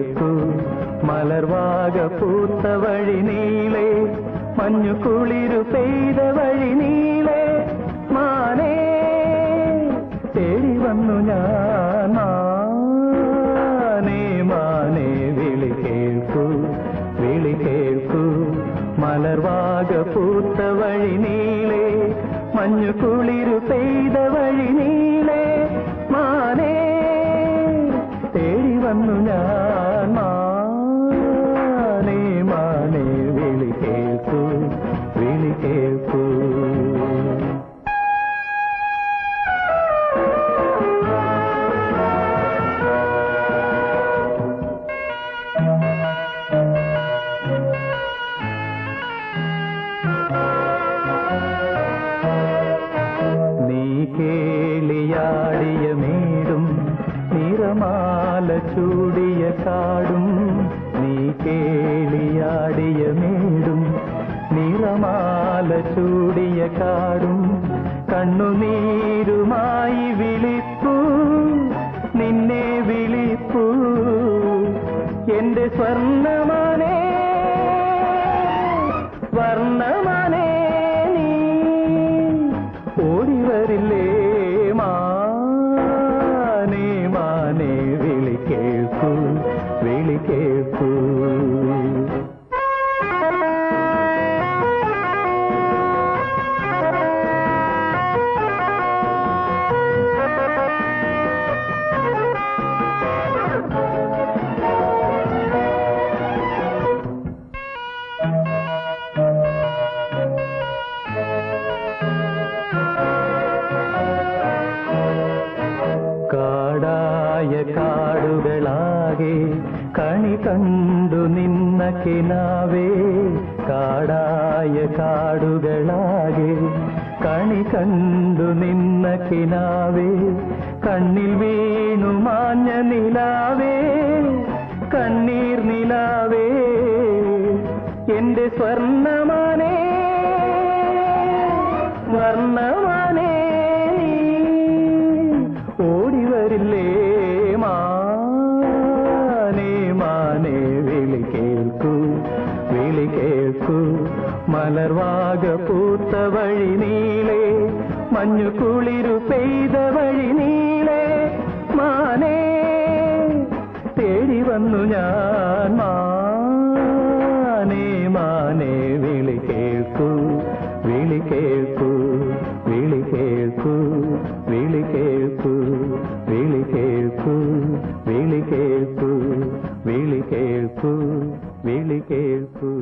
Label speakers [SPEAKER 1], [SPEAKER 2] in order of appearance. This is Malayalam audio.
[SPEAKER 1] കേൾക്കൂ മലർവാക പൂത്ത വഴി നീളെ മഞ്ഞു കുളിരു പെയ്ത വഴി നീളെ മാനേ തേടി വന്നു ഞാൻ മാനേ മാനേ വിളി കേൾക്കൂ മലർവാക പൂത്ത വഴി നീളെ മഞ്ഞു കുളിരു പെയ്ത വഴി നീളെ മാനേ തേടി വന്നു ഞാൻ മാനേ മാനേ വിളി കേൾക്കൂ കേളിയാടിയ മേടും നിറമാല ചൂടിയ കാടും നീ കേളിയാടിയ മേടും നിറമാല ചൂടിയ കാടും കണ്ണുനീരുമായി വിളിപ്പൂ നിന്നെ വിളിപ്പൂ എന്റെ സ്വർണ്ണമാനേ വർണ്ണമാനേ നീ ഓടിവരില്ലേ മാനേ മാനേ വിളി കേൾക്കൂ കാടായ കാടുകളാകെ കണി കണ്ടു നിന്ന കിനാവേ കാടായ കാടുകളാകെ കണി കണ്ടു നിന്ന കിനാവേ കണ്ണിൽ വീണു മാഞ്ഞ നിലാവേ കണ്ണീർ നിലാവേ എന്റെ സ്വർണ്ണമാനേ വർണ്ണമാനേ ഓടിവരില്ലേ മാനേ മാനേ വിളി കേൾക്കൂ മലർവാക പൂത്ത വഴി നീളെ മഞ്ഞു കുളിരു പെയ്ത വഴി നീളെ മാനേ തേടി വന്നു ഞാൻ മാനേ മാനേ വിളി കേൾക്കൂ വിളി കേൾക്കൂ